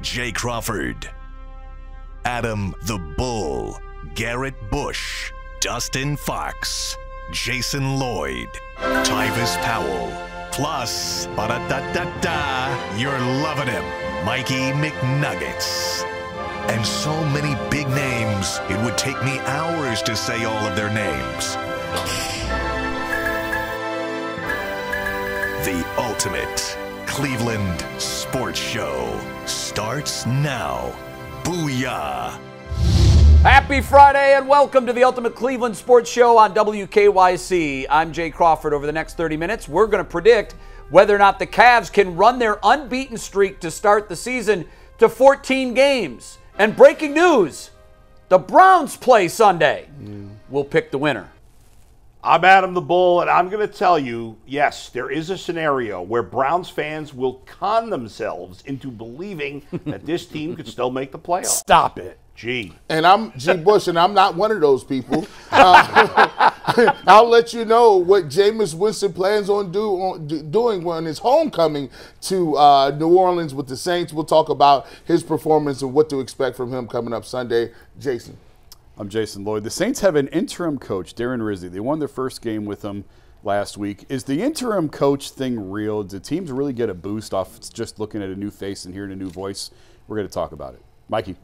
Jay Crawford, Adam the Bull, Garrett Bush, Dustin Fox, Jason Lloyd, Tyvis Powell, plus, ba-da-da-da-da, you're loving him, Mikey McNuggets. And so many big names, it would take me hours to say all of their names. The ultimate Cleveland sports show starts now. Booyah! Happy Friday and welcome to the Ultimate Cleveland Sports Show on WKYC. I'm Jay Crawford. Over the next 30 minutes, we're going to predict whether or not the Cavs can run their unbeaten streak to start the season to 14 games. And breaking news, the Browns play Sunday. We'll pick the winner. I'm Adam the Bull, and I'm going to tell you, yes, there is a scenario where Browns fans will con themselves into believing that this team could still make the playoffs. Stop it. Gee. And I'm G. Bush, and I'm not one of those people. I'll let you know what Jameis Winston plans on doing on his homecoming to New Orleans with the Saints. We'll talk about his performance and what to expect from him coming up Sunday. Jason. I'm Jason Lloyd. The Saints have an interim coach, Darren Rizzi. They won their first game with him last week. Is the interim coach thing real? Do teams really get a boost off just looking at a new face and hearing a new voice? We're going to talk about it. Mikey.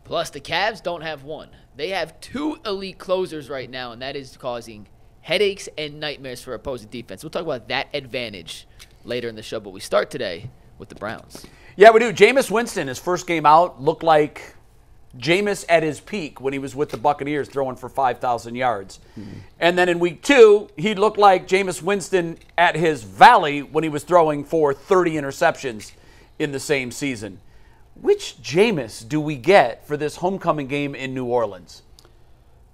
Plus, the Cavs don't have one. They have two elite closers right now, and that is causing headaches and nightmares for opposing defense. We'll talk about that advantage later in the show, but we start today with the Browns. Yeah, we do. Jameis Winston, his first game out, looked like Jameis at his peak when he was with the Buccaneers throwing for 5,000 yards. And then in week 2, he looked like Jameis Winston at his valley when he was throwing for 30 interceptions in the same season. Which Jameis do we get for this homecoming game in New Orleans?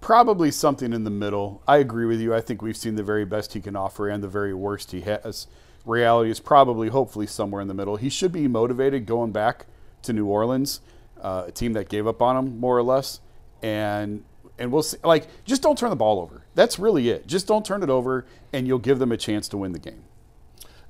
Probably something in the middle. I agree with you. I think we've seen the very best he can offer and the very worst he has. Reality is probably, hopefully, somewhere in the middle. He should be motivated going back to New Orleans, a team that gave up on him, more or less. And we'll see. Like, just don't turn the ball over. That's really it. Just don't turn it over, and you'll give them a chance to win the game.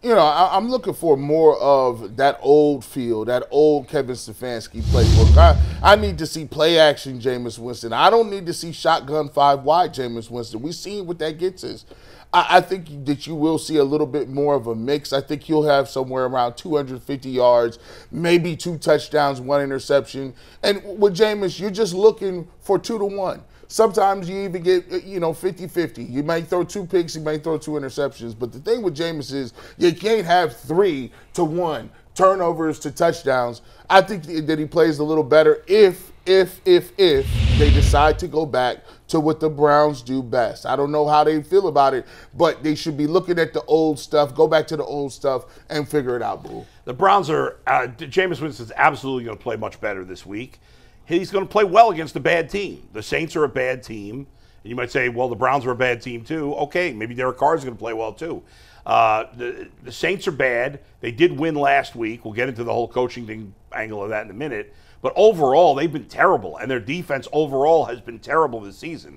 You know, I'm looking for more of that old feel, that old Kevin Stefanski playbook. I need to see play action Jameis Winston. I don't need to see shotgun 5 wide Jameis Winston. We've seen what that gets us. I think that you will see a little bit more of a mix. I think he'll have somewhere around 250 yards, maybe 2 touchdowns, 1 interception. And with Jameis, you're just looking for 2 to 1. Sometimes you even get, 50-50. You may throw 2 picks, you may throw 2 interceptions. But the thing with Jameis is you can't have 3 to 1 turnovers to touchdowns. I think that he plays a little better if they decide to go back to what the Browns do best. I don't know how they feel about it, but they should be looking at the old stuff, go back to the old stuff, and figure it out, boo. The Browns are Jameis Winston's absolutely going to play much better this week. He's going to play well against a bad team. The Saints are a bad team. And you might say, well, the Browns are a bad team too. Okay, maybe Derek Carr is going to play well too. The Saints are bad. They did win last week. We'll get into the whole coaching thing angle of that in a minute. But overall, they've been terrible, and their defense overall has been terrible this season.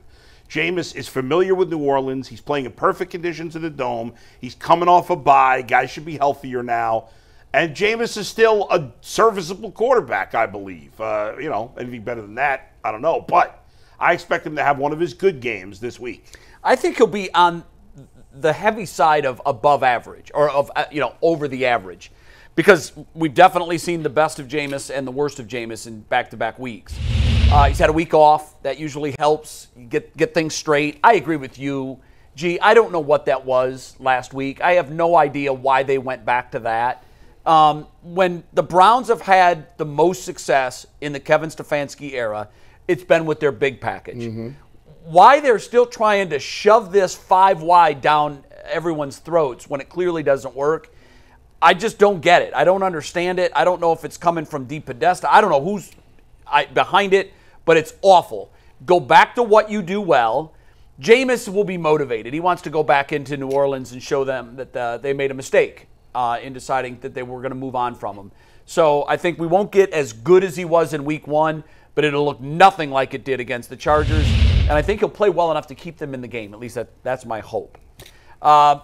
Jameis is familiar with New Orleans. He's playing in perfect conditions in the Dome. He's coming off a bye. Guys should be healthier now. And Jameis is still a serviceable quarterback, I believe. Anything better than that, I don't know. But I expect him to have one of his good games this week. I think he'll be on the heavy side of above average or of, over the average. Because we've definitely seen the best of Jameis and the worst of Jameis in back-to-back weeks. He's had a week off. That usually helps you get things straight. I agree with you. Gee, I don't know what that was last week. I have no idea why they went back to that. When the Browns have had the most success in the Kevin Stefanski era, it's been with their big package. Why they're still trying to shove this 5 wide down everyone's throats when it clearly doesn't work, I just don't get it. I don't understand it. I don't know if it's coming from Deep Podesta. I don't know who's behind it, but it's awful. Go back to what you do well. Jameis will be motivated. He wants to go back into New Orleans and show them that they made a mistake in deciding that they were going to move on from him. So I think we won't get as good as he was in week 1, but it'll look nothing like it did against the Chargers. And I think he'll play well enough to keep them in the game. At least that's my hope.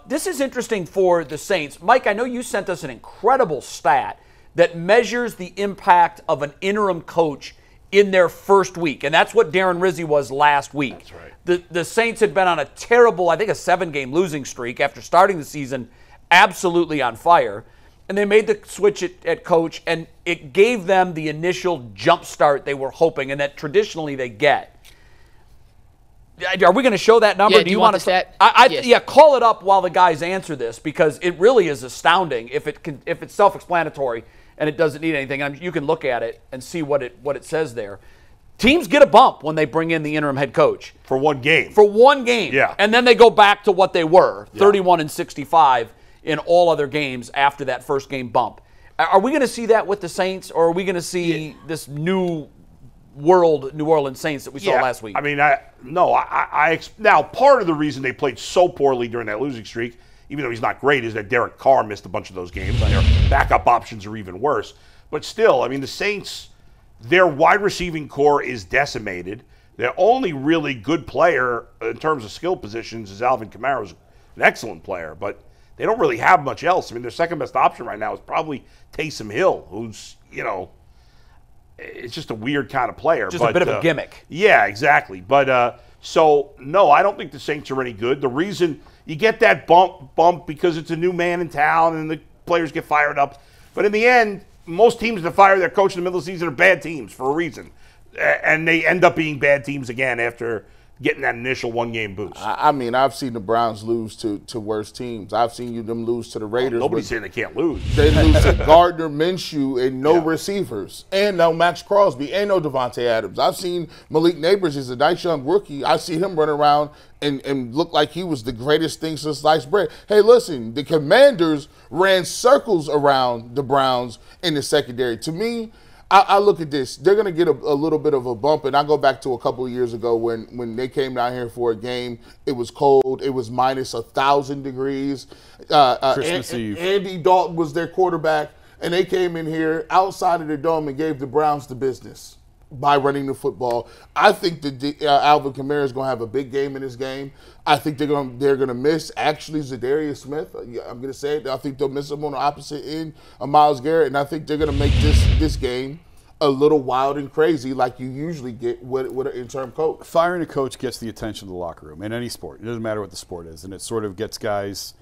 This is interesting for the Saints. Mike, I know you sent us an incredible stat that measures the impact of an interim coach in their first week. And that's what Darren Rizzi was last week. That's right. The Saints had been on a terrible, I think a 7-game losing streak after starting the season absolutely on fire. And they made the switch at coach, and it gave them the initial jump start they were hoping, and that traditionally they get. Are we going to show that number? Yeah, do you want the stat? Yes. Yeah, call it up while the guys answer this, because it really is astounding if it's self-explanatory and it doesn't need anything. You can look at it and see what it says there. Teams get a bump when they bring in the interim head coach. For one game. For one game. Yeah. And then they go back to what they were, 31-65 in all other games after that first game bump. Are we going to see that with the Saints, or are we going to see this new world New Orleans Saints that we saw last week? I mean, now part of the reason they played so poorly during that losing streak, even though he's not great, is that Derek Carr missed a bunch of those games, and their backup options are even worse. But still, I mean, the Saints, their wide receiving core is decimated. Their only really good player in terms of skill positions is Alvin Kamara, who's an excellent player, but they don't really have much else. I mean, their second best option right now is probably Taysom Hill, who's, it's just a weird kind of player. Just a bit of a gimmick. Yeah, exactly. But so, no, I don't think the Saints are any good. The reason you get that bump because it's a new man in town and the players get fired up. But in the end, most teams that fire their coach in the middle of the season are bad teams for a reason. And they end up being bad teams again after getting that initial one-game boost. I mean, I've seen the Browns lose to worse teams. I've seen them lose to the Raiders. Nobody's saying they can't lose. They lose to Gardner Minshew and no receivers, and no Max Crosby, and no Devontae Adams. I've seen Malik Neighbors is a nice young rookie. I see him run around and look like he was the greatest thing since sliced bread. Hey, listen, the Commanders ran circles around the Browns in the secondary. To me, I look at this. They're going to get a little bit of a bump, and I go back to a couple of years ago when they came down here for a game. It was cold. It was minus 1,000 degrees. Christmas Eve. Andy Dalton was their quarterback, and they came in here outside of the dome and gave the Browns the business by running the football. I think that Alvin Kamara is going to have a big game in this game. I think they're going to miss actually Zadarius Smith. I'm going to say it. I think they'll miss him on the opposite end of Myles Garrett, and I think they're going to make this game a little wild and crazy like you usually get with an interim coach. Firing a coach gets the attention of the locker room in any sport. It doesn't matter what the sport is, and it sort of gets guys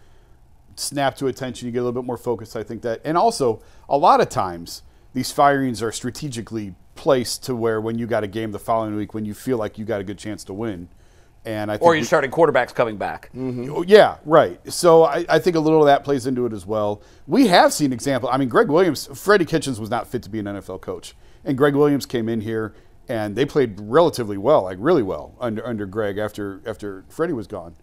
snapped to attention. You get a little bit more focused, I think that. And also, a lot of times, these firings are strategically placed to where when you got a game the following week, when you feel like you got a good chance to win. And I think or you're starting quarterbacks coming back. Mm-hmm. Yeah, right. So I think a little of that plays into it as well. We have seen examples. I mean, Freddie Kitchens was not fit to be an NFL coach. And Greg Williams came in here, and they played relatively well, like really well, under Greg after Freddie was gone.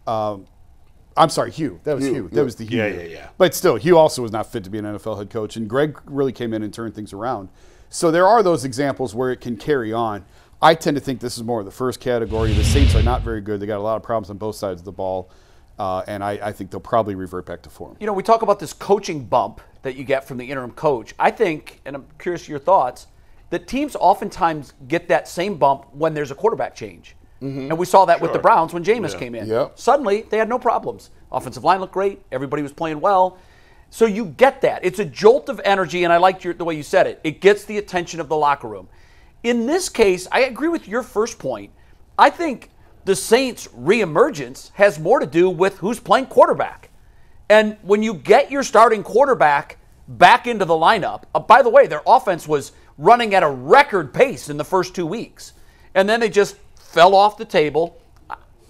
I'm sorry, Hugh. That was Hugh. That was the Hugh. Yeah. But still, Hugh also was not fit to be an NFL head coach, and Greg really came in and turned things around. So there are those examples where it can carry on. I tend to think this is more of the first category. The Saints are not very good. They got a lot of problems on both sides of the ball, and I think they'll probably revert back to form. We talk about this coaching bump that you get from the interim coach. I think, and I'm curious your thoughts, that teams oftentimes get that same bump when there's a quarterback change. Mm-hmm. And we saw that with the Browns when Jameis came in. Yep. Suddenly, they had no problems. Offensive line looked great. Everybody was playing well. So you get that. It's a jolt of energy, and I liked the way you said it. It gets the attention of the locker room. In this case, I agree with your first point. I think the Saints' reemergence has more to do with who's playing quarterback. And when you get your starting quarterback back into the lineup, by the way, their offense was running at a record pace in the first 2 weeks. And then they just fell off the table.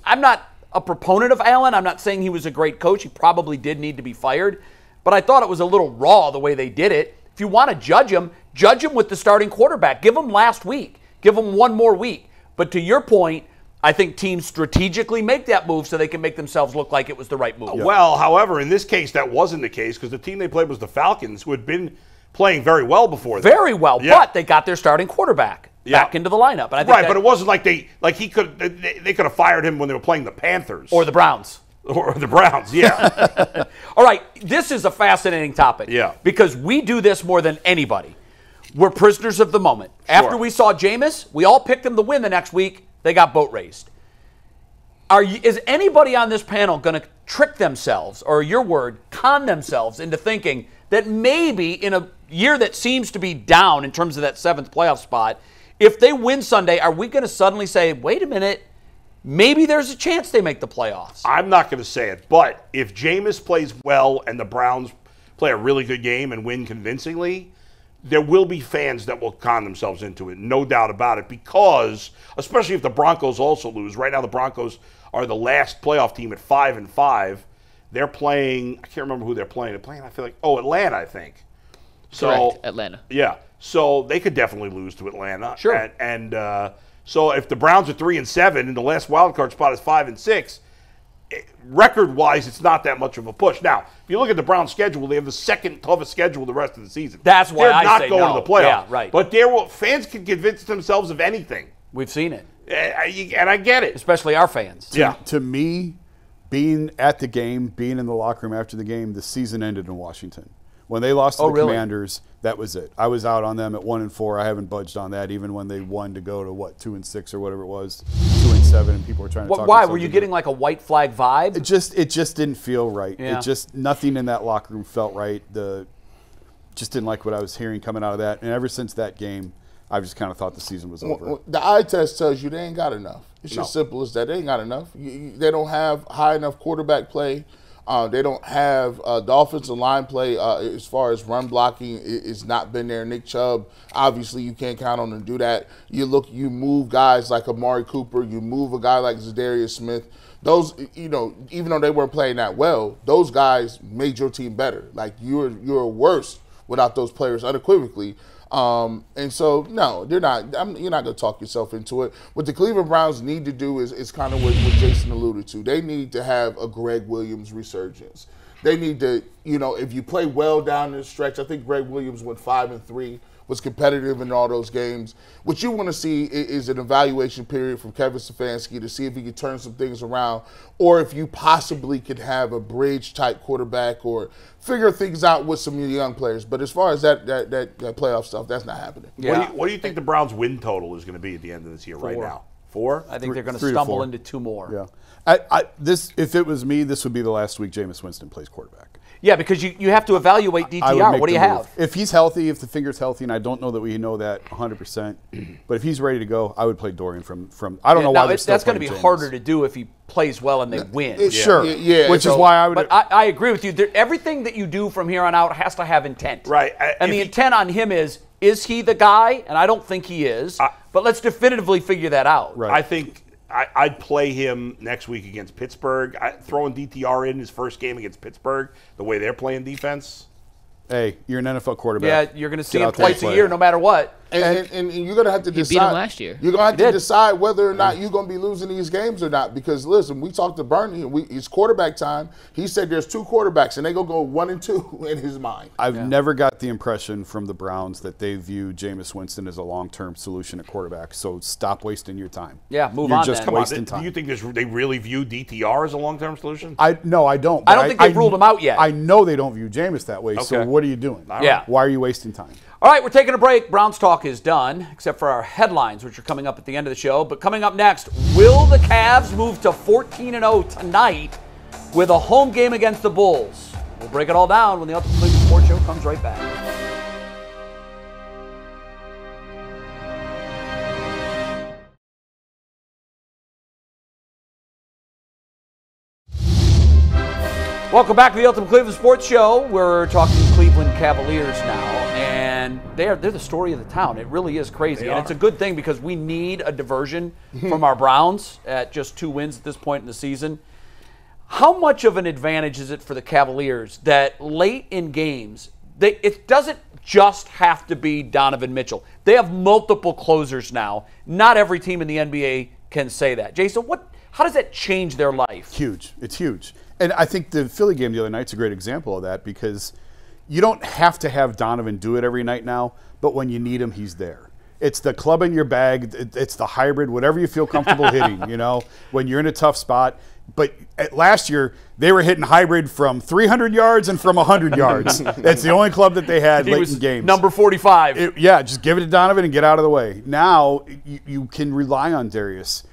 I'm not a proponent of Allen. I'm not saying he was a great coach. He probably did need to be fired. But I thought it was a little raw the way they did it. If you want to judge him with the starting quarterback. Give him last week. Give him one more week. But to your point, I think teams strategically make that move so they can make themselves look like it was the right move. Well, however, in this case, that wasn't the case because the team they played was the Falcons, who had been playing very well before that. Very well, but they got their starting quarterback back into the lineup. And I think but it wasn't like they could have fired him when they were playing the Panthers. Or the Browns. Or the Browns, yeah. All right, this is a fascinating topic. Yeah. Because we do this more than anybody. We're prisoners of the moment. Sure. After we saw Jameis, we all picked him to win the next week. They got boat raced. Is anybody on this panel going to trick themselves, or your word, con themselves into thinking that maybe in a year that seems to be down in terms of that 7th playoff spot, if they win Sunday, are we going to suddenly say, wait a minute, maybe there's a chance they make the playoffs? I'm not going to say it, but if Jameis plays well and the Browns play a really good game and win convincingly, there will be fans that will con themselves into it, no doubt about it, because especially if the Broncos also lose. Right now the Broncos are the last playoff team at 5-5. They're playing, I can't remember who they're playing. They're playing, I feel like, Atlanta, I think. So, Correct, Atlanta. Yeah. So they could definitely lose to Atlanta. Sure. And so if the Browns are 3-7 and the last wild card spot is 5-6, record-wise, it's not that much of a push. Now, if you look at the Browns' schedule, they have the second toughest schedule the rest of the season. That's why They're not say going no. to the playoffs. Yeah, right. But fans can convince themselves of anything. We've seen it, And I get it. especially our fans. Yeah. To me, being at the game, being in the locker room after the game, the season ended in Washington. When they lost to the really? Commanders, that was it. I was out on them at 1-4. I haven't budged on that, even when they won to go to 2-6 or whatever it was, 2-7, and people were trying to talk. Why were you getting like a white flag vibe? It just didn't feel right. Yeah. It just nothing in that locker room felt right. Just didn't like what I was hearing coming out of that. And ever since that game, I've just kind of thought the season was over. The eye test tells you they ain't got enough. It's just simple as that. They ain't got enough. They don't have high enough quarterback play. They don't have the offensive line play as far as run blocking. It's not been there. Nick Chubb, obviously, you can't count on him to do that. You move guys like Amari Cooper. You move a guy like Zadarius Smith. Those, even though they weren't playing that well, those guys made your team better. Like you're worse without those players unequivocally. And so, no, they're not. You're not going to talk yourself into it. What the Cleveland Browns need to do is kind of what Jason alluded to. They need to have a Greg Williams resurgence. They need to, if you play well down the stretch, I think Greg Williams went 5-3, was competitive in all those games. What you want to see is an evaluation period from Kevin Stefanski to see if he can turn some things around, or if you possibly could have a bridge-type quarterback or figure things out with some young players. But as far as that playoff stuff, that's not happening. Yeah. What do you think the Browns' win total is going to be at the end of this year right now? 4? I think they're going to 3 to stumble 4. into 2 more. Yeah. If it was me, this would be the last week Jameis Winston plays quarterback. Yeah, because you have to evaluate I would DTR. make What do you the have? move. If he's healthy, if the finger's healthy, and I don't know that we know that 100%, but if he's ready to go, I would play Dorian from I don't know why they're still that's going to be playing Jameis. harder to do if he plays well and they win. Sure. Yeah, Which so- is why I would. But I agree with you. Everything that you do from here on out has to have intent. Right. And the intent on him is he the guy? And I don't think he is. But let's definitively figure that out. Right. I think I'd play him next week against Pittsburgh. Throwing DTR in his first game against Pittsburgh, the way they're playing defense. Hey, you're an NFL quarterback. Yeah, you're going to see Get him out there and twice a play. year no matter what. And you're going to have to decide. beat him last year. You're going to have He to did. decide whether or not you're going to be losing these games or not. Because, listen, we talked to Bernie. It's quarterback time. He said there's 2 quarterbacks, and they're going to go 1 and 2 in his mind. I've never got the impression from the Browns that they view Jameis Winston as a long-term solution at quarterback. So stop wasting your time. Yeah, move You're on just then. Come on, wasting do time. you think they really view DTR as a long-term solution? No, I don't. I but don't think they've ruled him out yet. I know they don't view Jameis that way. So Okay. what are you doing? Yeah. Why are you wasting time? All right, we're taking a break. Browns talk is done, except for our headlines, which are coming up at the end of the show. But coming up next, will the Cavs move to 14-0 tonight with a home game against the Bulls? We'll break it all down when the Ultimate Cleveland Sports Show comes right back. Welcome back to the Ultimate Cleveland Sports Show. We're talking Cleveland Cavaliers now, and they're the story of the town. It really is crazy, and it's a good thing because we need a diversion from our Browns at just 2 wins at this point in the season. How much of an advantage is it for the Cavaliers that late in games, it doesn't just have to be Donovan Mitchell. They have multiple closers now. Not every team in the NBA can say that. Jason, how does that change their life? Huge. It's huge. And I think the Philly game the other night's a great example of that because you don't have to have Donovan do it every night now, but when you need him, he's there. It's the club in your bag. It's the hybrid, whatever you feel comfortable hitting, when you're in a tough spot. But last year, they were hitting hybrid from 300 yards and from 100 yards. That's the only club that they had He late was in games. number 45. Just give it to Donovan and get out of the way. Now you can rely on Darius.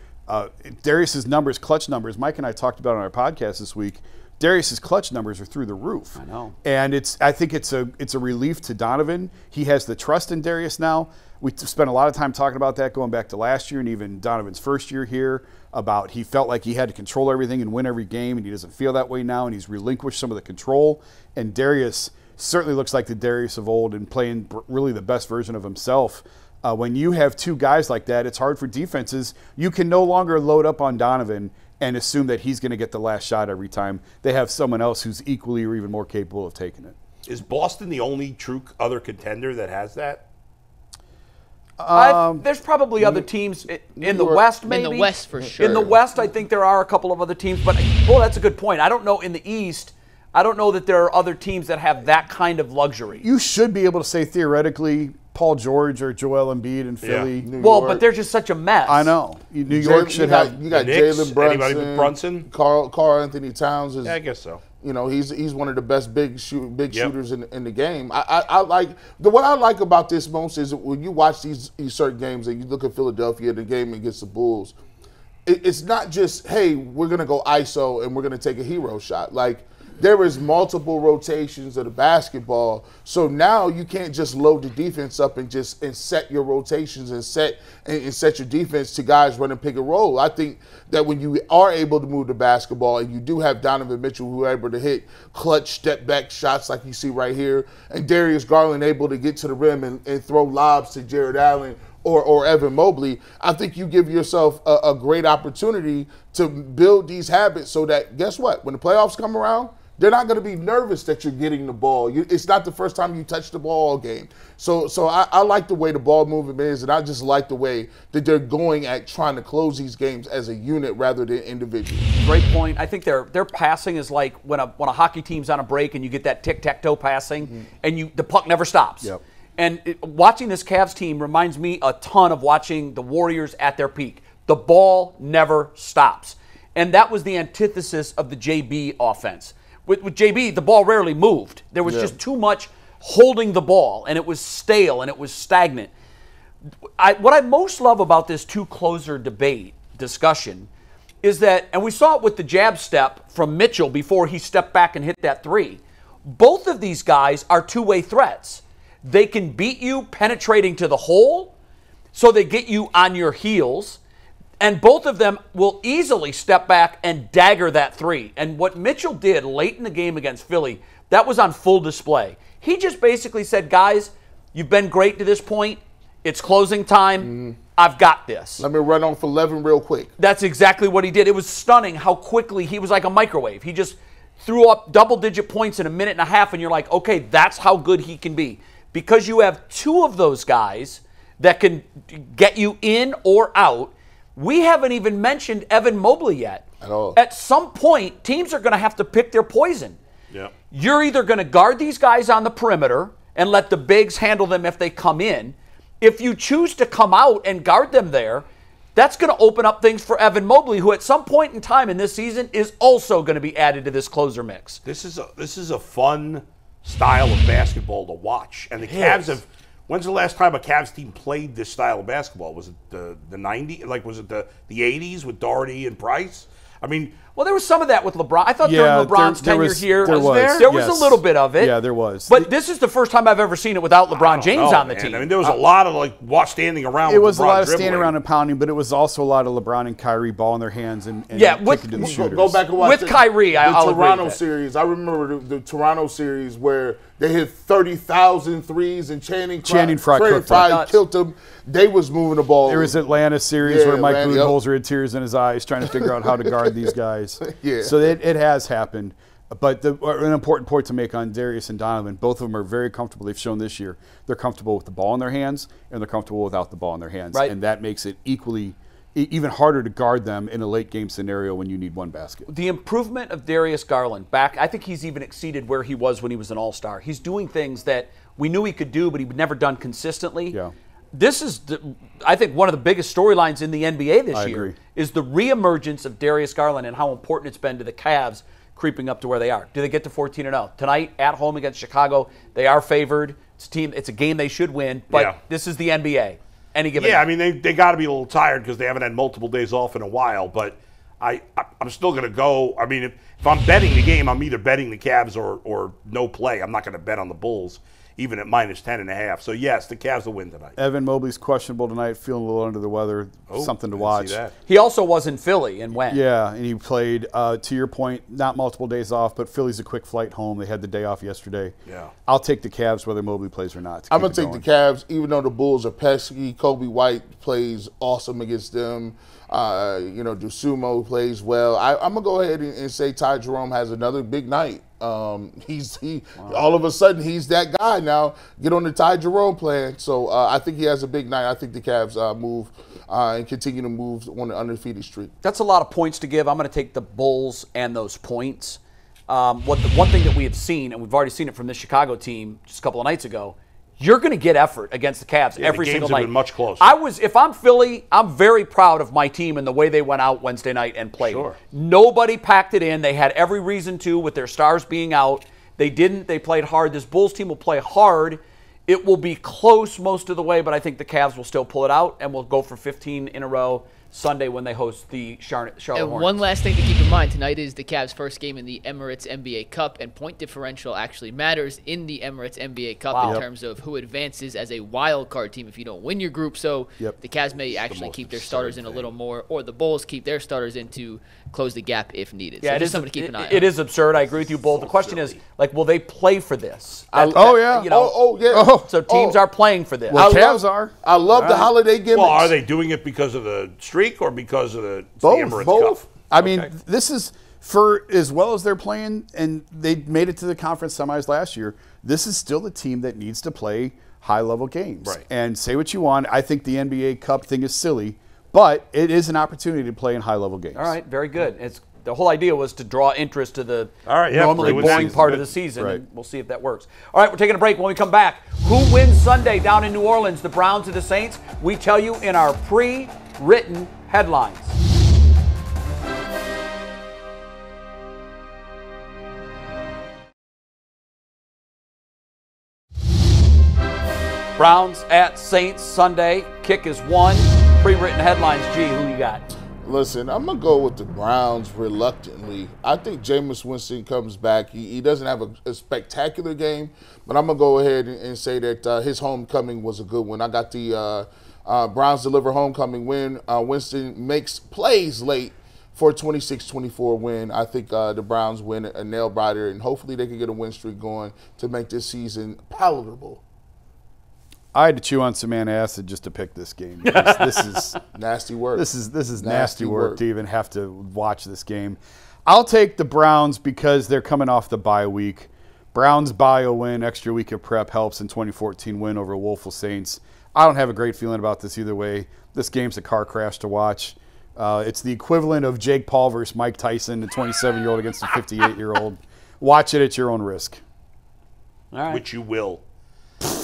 Darius's numbers, clutch numbers, Mike and I talked about on our podcast this week. Darius's clutch numbers are through the roof. I know. And I think it's a relief to Donovan. He has the trust in Darius now. We spent a lot of time talking about that going back to last year and even Donovan's first year here, about he felt like he had to control everything and win every game, and he doesn't feel that way now, and he's relinquished some of the control. And Darius certainly looks like the Darius of old and playing really the best version of himself. When you have two guys like that, it's hard for defenses. You can no longer load up on Donovan and assume that he's going to get the last shot every time. They have someone else who's equally or even more capable of taking it. Is Boston the only true other contender that has that? There's probably other teams in the West, maybe. In the West, for sure. In the West, I think there are a couple of other teams. But, well, that's a good point. I don't know in the East. I don't know that there are other teams that have that kind of luxury. You should be able to say theoretically Paul George or Joel Embiid in Philly. Well, but they're just such a mess. I know. New York should have. You got Knicks, Jalen Brunson. anybody but Brunson? Carl Anthony Towns is. Yeah, I guess so. You know, he's one of the best big shooters in the game. I like what I like about this most is when you watch these certain games and you look at Philadelphia, the game against the Bulls. It's not just, hey, we're gonna go ISO and we're gonna take a hero shot. Like, there is multiple rotations of the basketball, so now you can't just load the defense up and set your rotations and set your defense to guys running pick and roll. I think that when you are able to move the basketball and you do have Donovan Mitchell who are able to hit clutch step back shots like you see right here, and Darius Garland able to get to the rim and throw lobs to Jared Allen or Evan Mobley, I think you give yourself a great opportunity to build these habits so that, guess what, when the playoffs come around, they're not going to be nervous that you're getting the ball. It's not the first time you touch the ball all game. So I like the way the ball movement is, and I just like the way that they're going at trying to close these games as a unit rather than individually. Great point. I think their passing is like when a hockey team's on a break and you get that tic-tac-toe passing, and the puck never stops. Yep. And watching this Cavs team reminds me a ton of watching the Warriors at their peak. The ball never stops. And that was the antithesis of the JB offense. With JB, the ball rarely moved. There was just too much holding the ball, and it was stale, and it was stagnant. What I most love about this two-closer discussion is that, and we saw it with the jab step from Mitchell before he stepped back and hit that three, both of these guys are two-way threats. They can beat you penetrating to the hole, so they get you on your heels, and both of them will easily step back and dagger that three. And what Mitchell did late in the game against Philly, that was on full display. He just basically said, guys, you've been great to this point. It's closing time. I've got this. Let me run on for 11 real quick. That's exactly what he did. It was stunning how quickly he was like a microwave. He just threw up double-digit points in a minute and a half, and you're like, okay, that's how good he can be. Because you have two of those guys that can get you in or out. We haven't even mentioned Evan Mobley yet. At all. At some point, teams are going to have to pick their poison. Yeah. You're either going to guard these guys on the perimeter and let the bigs handle them if they come in. If you choose to come out and guard them there, that's going to open up things for Evan Mobley, who at some point in time in this season is also going to be added to this closer mix. This is a fun style of basketball to watch. And the Cavs have... When's the last time a Cavs team played this style of basketball? Was it the 90s? Like, was it the 80s with Doherty and Price? I mean... Well, there was some of that with LeBron. I thought during LeBron's tenure here, there was a little bit of it. Yeah, there was. But this is the first time I've ever seen it without LeBron James on the team. I mean, there was a lot of standing around. It was LeBron a lot of dribbling. standing around and pounding, but it was also a lot of LeBron and Kyrie ball in their hands and kicking to the shooters. Go back and watch with Kyrie. The I'll Toronto series. I remember the Toronto series where they hit 30,000 threes and Channing Frye killed them. They was moving the ball. There was Atlanta series where Mike Budenholzer had tears in his eyes trying to figure out how to guard these guys. So it has happened. But an important point to make on Darius and Donovan, both of them are very comfortable. They've shown this year they're comfortable with the ball in their hands and they're comfortable without the ball in their hands. Right. And that makes it even harder to guard them in a late game scenario when you need one basket. The improvement of Darius Garland back, I think he's even exceeded where he was when he was an all-star. He's doing things that we knew he could do, but he'd never done consistently. Yeah. This is, I think, one of the biggest storylines in the NBA this year agree. is the reemergence of Darius Garland and how important it's been to the Cavs creeping up to where they are. Do they get to 14-0? Tonight, at home against Chicago, they are favored. It's a game they should win, but this is the NBA. Any given I mean, they got to be a little tired because they haven't had multiple days off in a while, but I'm still going to go. I mean, if I'm betting the game, I'm either betting the Cavs or no play. I'm not going to bet on the Bulls, even at minus 10.5. So, yes, the Cavs will win tonight. Evan Mobley's questionable tonight, feeling a little under the weather. Something to watch. See that. He also was in Philly and went. Yeah, and he played, to your point, not multiple days off, but Philly's a quick flight home. They had the day off yesterday. Yeah. I'll take the Cavs whether Mobley plays or not. I'm going to take the Cavs, even though the Bulls are pesky. Kobe White plays awesome against them. Dusumo plays well. I'm going to go ahead and say Ty Jerome has another big night. All of a sudden, he's that guy now. Get on the Ty Jerome plan. So I think he has a big night. I think the Cavs move and continue to move on the undefeated streak. That's a lot of points to give. I'm going to take the Bulls and those points. One thing that we have seen, and we've already seen it from this Chicago team just a couple of nights ago, you're going to get effort against the Cavs every single night. The games have been much closer. If I'm Philly, I'm very proud of my team and the way they went out Wednesday night and played. Sure. Nobody packed it in. They had every reason to with their stars being out. They didn't. They played hard. This Bulls team will play hard. It will be close most of the way, but I think the Cavs will still pull it out and will go for 15 in a row Sunday when they host the Charlotte Hornets. One last thing to keep in mind, tonight is the Cavs' first game in the Emirates NBA Cup, and point differential actually matters in the Emirates NBA Cup in terms of who advances as a wild card team if you don't win your group. So the Cavs may actually keep their starters in a little more, or the Bulls keep their starters in to close the gap if needed. Yeah, so it just is something to keep an eye on. It is absurd. I agree with you both. The question is, will they play for this? So teams are playing for this. Well, Cavs are. I love the holiday gimmicks. Well, are they doing it because of the streak or because of the Emirates Cup? I mean, this is for as well as they're playing, and they made it to the conference semis last year. This is still the team that needs to play high-level games. Right. And say what you want. I think the NBA Cup thing is silly, but it is an opportunity to play in high-level games. All right, very good. The whole idea was to draw interest to the yeah, normally play with boring season. part of the season, Right. and we'll see if that works. All right, we're taking a break. When we come back, who wins Sunday down in New Orleans, the Browns or the Saints? We tell you in our pre-written headlines. Browns at Saints Sunday. Kick is 1. Pre-written headlines. G, who you got? Listen, I'm going to go with the Browns reluctantly. I think Jameis Winston comes back. He doesn't have a spectacular game, but I'm going to go ahead and say that his homecoming was a good one. I got the Browns deliver homecoming win. Winston makes plays late for a 26-24 win. I think the Browns win a nail-biter, and hopefully they can get a win streak going to make this season palatable. I had to chew on some antacid just to pick this game. This is nasty work. This is nasty work to even have to watch this game. I'll take the Browns because they're coming off the bye week. Browns bio win, extra week of prep helps in 2014 win over Woeful Saints. I don't have a great feeling about this either way. This game's a car crash to watch. It's the equivalent of Jake Paul versus Mike Tyson, the 27-year-old against the 58-year-old. Watch it at your own risk. All right. Which you will.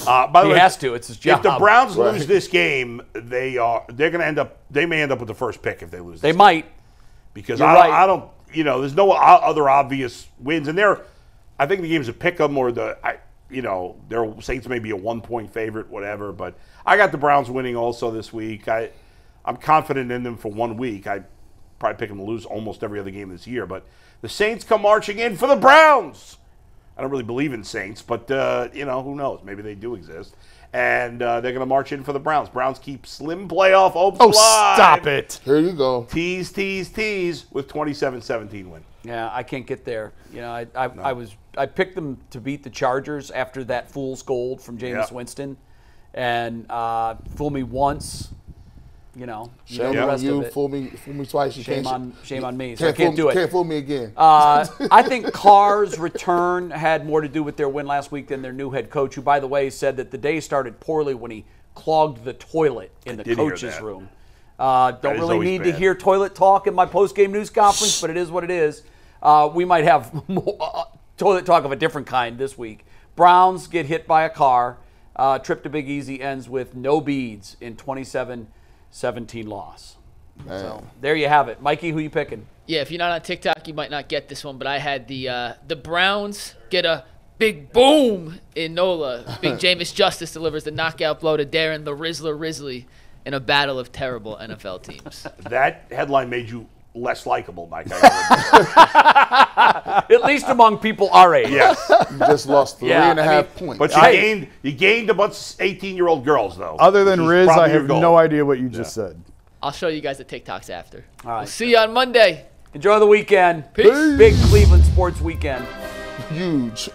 By the way, he has to. It's his job. If the Browns lose this game, they're going to end up. They may end up with the first pick if they lose. They might, because You're I right. don't. There's no other obvious wins, and I think the game's a pick 'em or their Saints may be a 1-point favorite, whatever. But I got the Browns winning also this week. I'm confident in them for 1 week. I probably pick them to lose almost every other game this year. But the Saints come marching in for the Browns. I don't really believe in Saints, but, who knows? Maybe they do exist. And they're going to march in for the Browns. Browns keep slim playoff hopes alive. Stop it. Here you go. Tease with 27-17 win. Yeah, I can't get there. I picked them to beat the Chargers after that fool's gold from Jameis Winston. And fool me once. Shame the on rest you. of it. Fool me twice. Shame on me. So I can't do it. Can't fool me again. I think Carr's return had more to do with their win last week than their new head coach, who, by the way, said that the day started poorly when he clogged the toilet in the coach's room. Don't really need to hear toilet talk in my post-game news conference, but it is what it is. We might have toilet talk of a different kind this week. Browns get hit by a car. Trip to Big Easy ends with no beads in 27-17 loss. Man. So there you have it. Mikey, who you picking? Yeah, if you're not on TikTok, you might not get this one, but I had the Browns get a big boom in NOLA. Big Jameis Justice delivers the knockout blow to Darren the Rizzler Rizzi in a battle of terrible NFL teams. That headline made you less likable, Mike. At least among people our age. Yes. You just lost 3.5 points. But you gained a bunch of 18-year-old girls, though. Other than Riz, I have goal. no idea what you just said. I'll show you guys the TikToks after. All right. We'll see you on Monday. Enjoy the weekend. Peace. Big Cleveland sports weekend. Huge.